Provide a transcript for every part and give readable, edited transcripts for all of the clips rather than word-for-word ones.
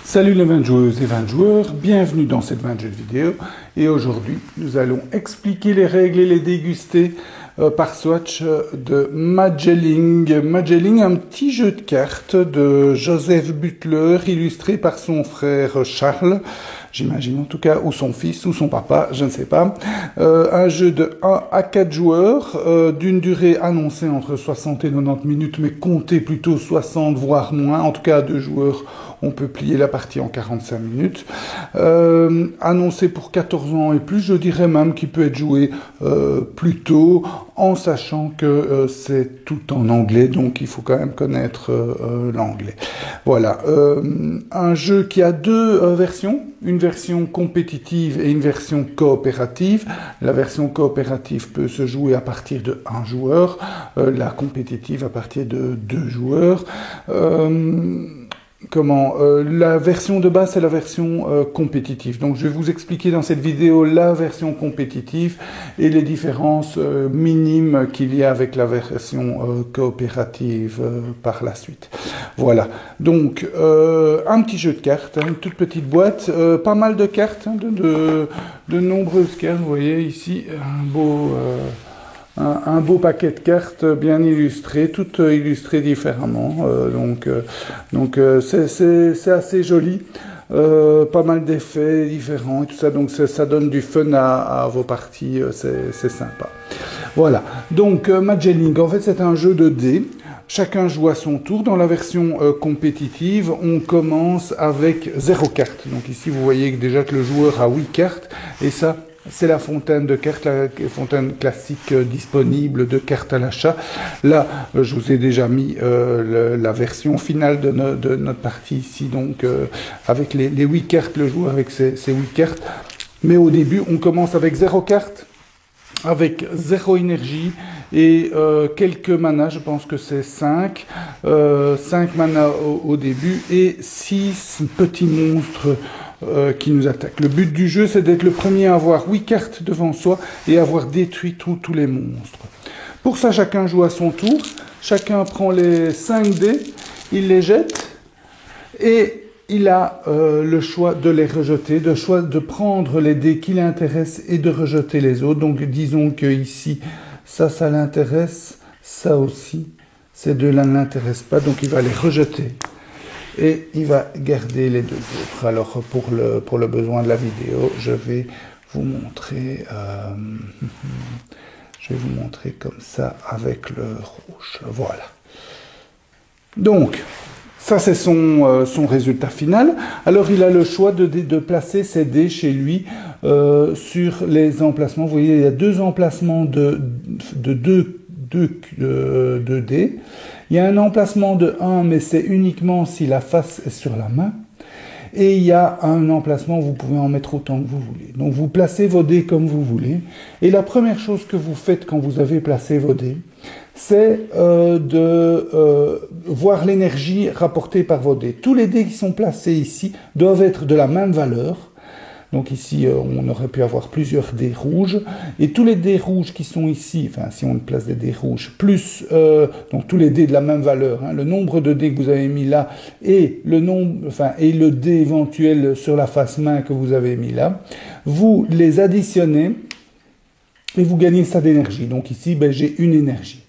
Salut les 20 joueuses et 20 joueurs, bienvenue dans cette 20 jeux vidéo et aujourd'hui nous allons expliquer les règles et les déguster par Swatch de Magelling. Magelling, un petit jeu de cartes de Joseph Butler illustré par son frère Charles, j'imagine en tout cas, ou son fils, ou son papa, je ne sais pas. Un jeu de 1 à 4 joueurs, d'une durée annoncée entre 60 et 90 minutes, mais comptez plutôt 60 voire moins, en tout cas à 2 joueurs. On peut plier la partie en 45 minutes. Annoncé pour 14 ans et plus, je dirais même qu'il peut être joué plus tôt, en sachant que c'est tout en anglais, donc il faut quand même connaître l'anglais. Voilà. Un jeu qui a deux versions, une version compétitive et une version coopérative. La version coopérative peut se jouer à partir de 1 joueur, la compétitive à partir de 2 joueurs. La version de base, c'est la version compétitive. Donc, je vais vous expliquer dans cette vidéo la version compétitive et les différences minimes qu'il y a avec la version coopérative par la suite. Voilà. Donc, un petit jeu de cartes, une toute petite boîte, pas mal de cartes, de nombreuses cartes. Vous voyez ici, un beau paquet de cartes bien illustrées, toutes illustrées différemment, donc c'est assez joli, pas mal d'effets différents et tout ça, donc ça donne du fun à vos parties, c'est sympa. Voilà, donc Magelling, en fait c'est un jeu de dés. Chacun joue à son tour. Dans la version compétitive, on commence avec 0 carte. Donc ici, vous voyez déjà que le joueur a 8 cartes. Et ça, c'est la fontaine de cartes, la fontaine classique disponible de cartes à l'achat. Là, je vous ai déjà mis la version finale de notre partie ici. Donc, avec les 8 cartes, le joueur avec ses 8 cartes. Mais au début, on commence avec 0 carte, avec 0 énergie et quelques manas, je pense que c'est 5. 5 manas au début et 6 petits monstres qui nous attaquent. Le but du jeu, c'est d'être le premier à avoir 8 cartes devant soi et avoir détruit tous les monstres. Pour ça, chacun joue à son tour. Chacun prend les 5 dés, il les jette et il a le choix de les rejeter, de prendre les dés qui l'intéressent et de rejeter les autres. Donc disons que ici, ça l'intéresse, ça aussi, ces deux-là ne l'intéressent pas, donc il va les rejeter. Et il va garder les 2 autres. Alors pour le besoin de la vidéo, je vais vous montrer, comme ça avec le rouge. Voilà. Donc, ça c'est son résultat final. Alors il a le choix de placer ses dés chez lui sur les emplacements. Vous voyez, il y a 2 emplacements de 2 dés. Il y a un emplacement de 1, mais c'est uniquement si la face est sur la main. Et il y a un emplacement où vous pouvez en mettre autant que vous voulez. Donc vous placez vos dés comme vous voulez. Et la première chose que vous faites quand vous avez placé vos dés, c'est de voir l'énergie rapportée par vos dés. Tous les dés qui sont placés ici doivent être de la même valeur. Donc ici, on aurait pu avoir plusieurs dés rouges. Et tous les dés rouges qui sont ici, enfin si on place des dés rouges, plus donc tous les dés de la même valeur, hein, le nombre de dés que vous avez mis là et le dé éventuel sur la face main que vous avez mis là, vous les additionnez et vous gagnez ça d'énergie. Donc ici, j'ai une énergie.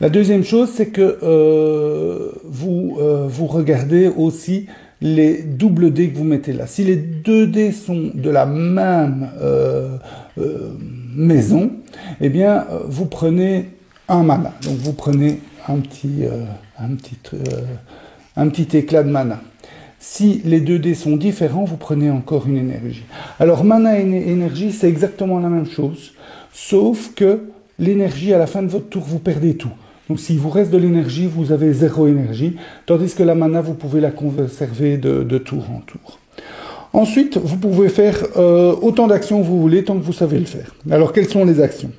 La deuxième chose, c'est que vous regardez aussi les doubles dés que vous mettez là. Si les 2 dés sont de la même maison, eh bien, vous prenez un mana. Donc, vous prenez un petit éclat de mana. Si les 2 dés sont différents, vous prenez encore une énergie. Alors, mana et énergie, c'est exactement la même chose, sauf que l'énergie, à la fin de votre tour, vous perdez tout. Donc, s'il vous reste de l'énergie, vous avez 0 énergie, tandis que la mana, vous pouvez la conserver de tour en tour. Ensuite, vous pouvez faire autant d'actions que vous voulez, tant que vous savez le faire. Alors, quelles sont les actions?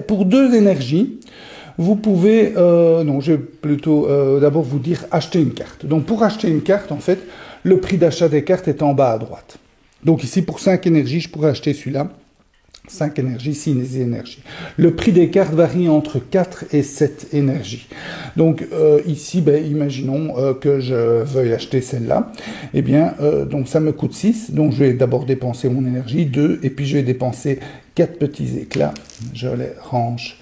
Pour 2 énergies, vous pouvez... je vais plutôt d'abord vous dire acheter une carte. Donc, pour acheter une carte, en fait, le prix d'achat des cartes est en bas à droite. Donc, ici, pour 5 énergies, je pourrais acheter celui-là. 5 énergies, 6 énergies. Le prix des cartes varie entre 4 et 7 énergies. Donc ici, imaginons que je veuille acheter celle-là. Eh bien, donc ça me coûte 6. Donc je vais d'abord dépenser mon énergie, 2, et puis je vais dépenser 4 petits éclats. Je les range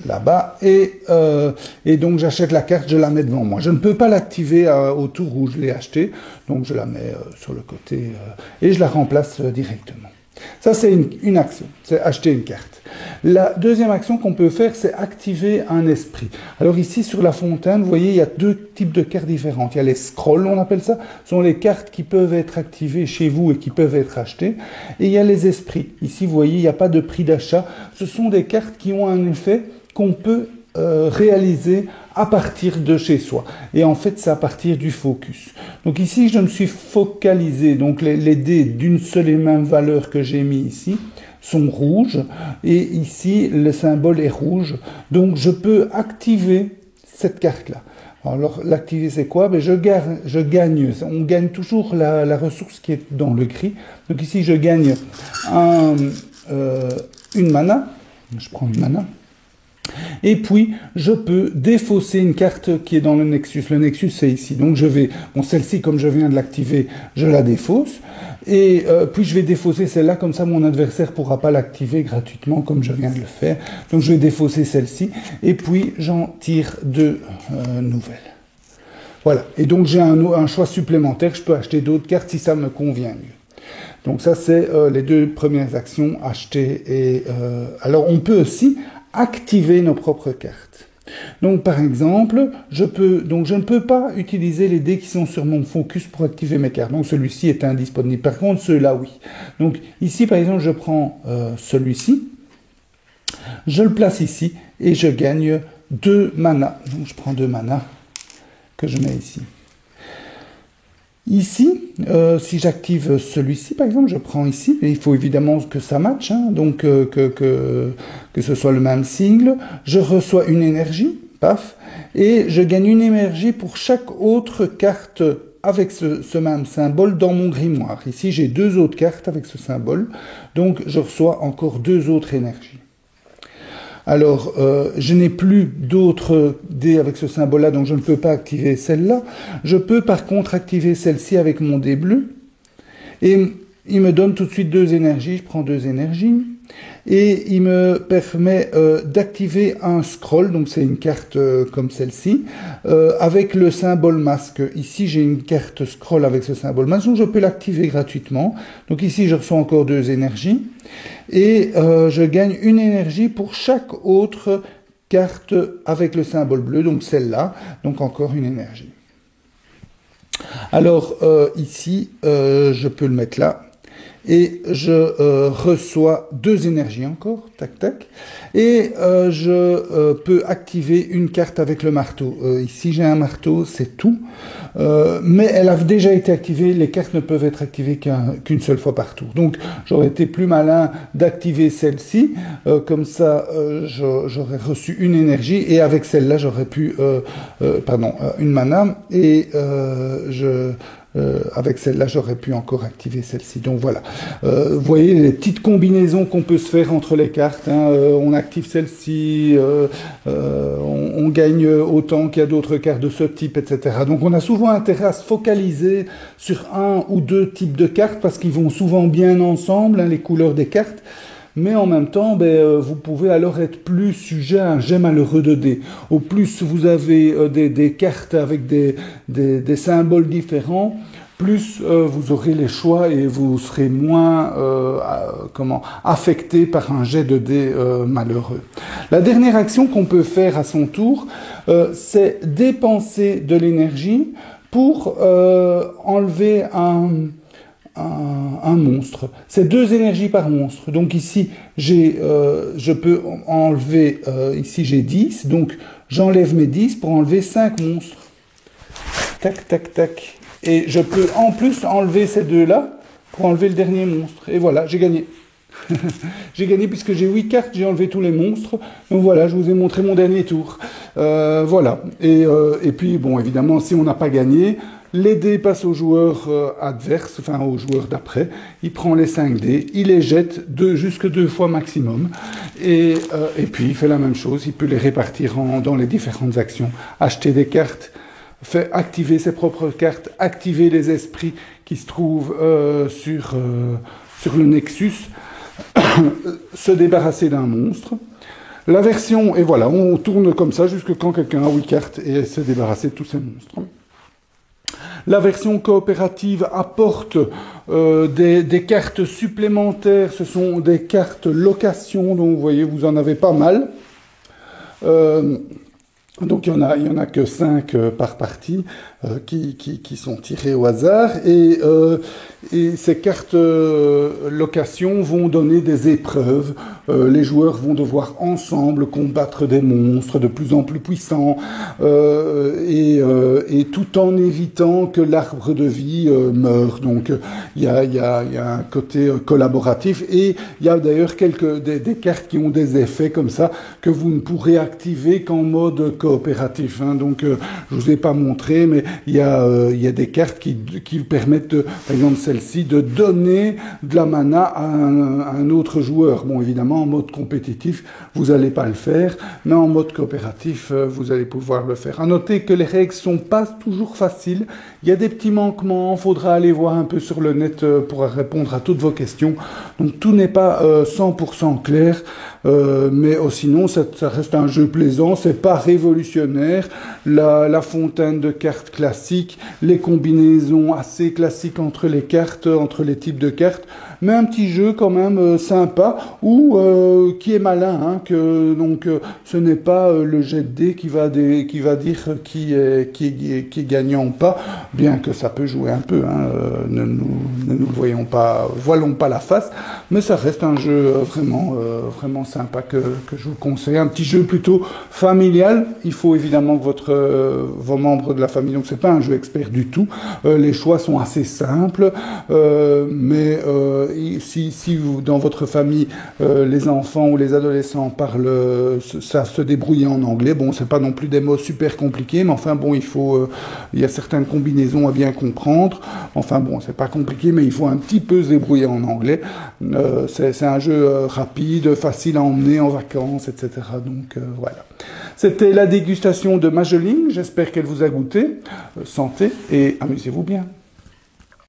là-bas. Et donc j'achète la carte, je la mets devant moi. Je ne peux pas l'activer au tour où je l'ai acheté. Donc je la mets sur le côté et je la remplace directement. Ça, c'est une action, c'est acheter une carte. La deuxième action qu'on peut faire, c'est activer un esprit. Alors ici, sur la fontaine, vous voyez, il y a deux types de cartes différentes. Il y a les scrolls, on appelle ça, ce sont les cartes qui peuvent être activées chez vous et qui peuvent être achetées. Et il y a les esprits. Ici, vous voyez, il n'y a pas de prix d'achat. Ce sont des cartes qui ont un effet qu'on peut réaliser à partir de chez soi. Et en fait, c'est à partir du focus. Donc ici, je me suis focalisé. Donc les dés d'une seule et même valeur que j'ai mis ici sont rouges. Et ici, le symbole est rouge. Donc je peux activer cette carte-là. Alors l'activer, c'est quoi? Je gagne. On gagne toujours la ressource qui est dans le gris. Donc ici, je gagne une mana. Je prends une mana. Et puis, je peux défausser une carte qui est dans le Nexus. Le Nexus, c'est ici. Donc, celle-ci, comme je viens de l'activer, je la défausse. Et puis, je vais défausser celle-là. Comme ça, mon adversaire ne pourra pas l'activer gratuitement, comme je viens de le faire. Donc, je vais défausser celle-ci. Et puis, j'en tire deux nouvelles. Voilà. Et donc, j'ai un choix supplémentaire. Je peux acheter d'autres cartes si ça me convient mieux. Donc, ça, c'est les deux premières actions, acheter et... alors, on peut aussi activer nos propres cartes. Donc, par exemple, je ne peux pas utiliser les dés qui sont sur mon focus pour activer mes cartes. Donc, celui-ci est indisponible. Par contre, ceux-là, oui. Donc, ici, par exemple, je prends celui-ci, je le place ici et je gagne 2 mana. Donc, je prends 2 mana que je mets ici. Ici, si j'active celui-ci, par exemple, je prends ici, et il faut évidemment que ça matche, hein, donc que ce soit le même sigle. Je reçois une énergie, paf, et je gagne une énergie pour chaque autre carte avec ce même symbole dans mon grimoire. Ici, j'ai 2 autres cartes avec ce symbole, donc je reçois encore 2 autres énergies. Alors, je n'ai plus d'autres dés avec ce symbole-là, donc je ne peux pas activer celle-là. Je peux par contre activer celle-ci avec mon dé bleu. Et il me donne tout de suite 2 énergies. Je prends 2 énergies. Et il me permet d'activer un scroll, donc c'est une carte comme celle-ci, avec le symbole masque. Ici, j'ai une carte scroll avec ce symbole masque, donc je peux l'activer gratuitement. Donc ici, je reçois encore 2 énergies. Et je gagne une énergie pour chaque autre carte avec le symbole bleu, donc celle-là, donc encore une énergie. Alors ici, je peux le mettre là. Et je reçois 2 énergies encore, tac tac, et je peux activer une carte avec le marteau. Ici j'ai un marteau, c'est tout, mais elle a déjà été activée, les cartes ne peuvent être activées qu'une seule fois par tour. Donc j'aurais été plus malin d'activer celle-ci, comme ça j'aurais reçu une énergie, et avec celle-là j'aurais pu, une mana, et avec celle-là, j'aurais pu encore activer celle-ci. Donc voilà, vous voyez les petites combinaisons qu'on peut se faire entre les cartes. Hein. On active celle-ci, on gagne autant qu'il y a d'autres cartes de ce type, etc. Donc on a souvent intérêt à se focaliser sur un ou 2 types de cartes parce qu'ils vont souvent bien ensemble, hein, les couleurs des cartes. Mais en même temps, vous pouvez alors être plus sujet à un jet malheureux de dés. Au plus vous avez des cartes avec des symboles différents, plus vous aurez les choix et vous serez moins affecté par un jet de dés malheureux. La dernière action qu'on peut faire à son tour, c'est dépenser de l'énergie pour enlever un monstre. C'est 2 énergies par monstre. Donc ici, je peux enlever, ici j'ai 10, donc j'enlève mes 10 pour enlever 5 monstres. Tac, tac, tac. Et je peux en plus enlever ces 2-là pour enlever le dernier monstre. Et voilà, j'ai gagné. J'ai gagné puisque j'ai 8 cartes, j'ai enlevé tous les monstres. Donc voilà, je vous ai montré mon dernier tour. Voilà. Et puis, bon, évidemment, si on n'a pas gagné, les dés passent au joueur adverse, enfin au joueur d'après. Il prend les 5 dés, il les jette jusque 2 fois maximum. Et puis, il fait la même chose. Il peut les répartir dans les différentes actions. Acheter des cartes, fait activer ses propres cartes, activer les esprits qui se trouvent sur le Nexus, se débarrasser d'un monstre. La version, et voilà, on tourne comme ça jusque quand quelqu'un a 8 cartes et se débarrasser de tous ces monstres. La version coopérative apporte des cartes supplémentaires, ce sont des cartes location, donc vous voyez, vous en avez pas mal. Donc il y en a que 5 par partie qui sont tirées au hasard et ces cartes location vont donner des épreuves. Les joueurs vont devoir ensemble combattre des monstres de plus en plus puissants et tout en évitant que l'arbre de vie meure. Donc il y a un côté collaboratif et il y a d'ailleurs des cartes qui ont des effets comme ça que vous ne pourrez activer qu'en mode coopératif. Hein. Donc je vous ai pas montré, mais il y a des cartes qui permettent, par exemple celle-ci, de donner de la mana à un autre joueur. Bon, évidemment, en mode compétitif, vous n'allez pas le faire, mais en mode coopératif, vous allez pouvoir le faire. À noter que les règles sont pas toujours faciles. Il y a des petits manquements. Faudra aller voir un peu sur le net pour répondre à toutes vos questions. Donc tout n'est pas 100% clair, mais sinon ça reste un jeu plaisant. C'est pas révolutionnaire. La fontaine de cartes classique, les combinaisons assez classiques entre les cartes, entre les types de cartes, mais un petit jeu quand même sympa ou qui est malin, hein, donc ce n'est pas le jet de dés qui va dire qui est gagnant ou pas, bien que ça peut jouer un peu, hein, ne nous voilons pas la face, mais ça reste un jeu vraiment sympa que je vous conseille, un petit jeu plutôt familial. Il faut évidemment que vos membres de la famille, donc c'est pas un jeu expert du tout, les choix sont assez simples, mais si vous, dans votre famille, les enfants ou les adolescents savent se débrouiller en anglais, bon, c'est pas non plus des mots super compliqués, mais enfin bon, il y a certaines combinaisons à bien comprendre. Enfin bon, c'est pas compliqué, mais il faut un petit peu se débrouiller en anglais. C'est un jeu rapide, facile à emmener en vacances, etc. Donc voilà. C'était la dégustation de Mageling. J'espère qu'elle vous a goûté. Santé et amusez-vous bien.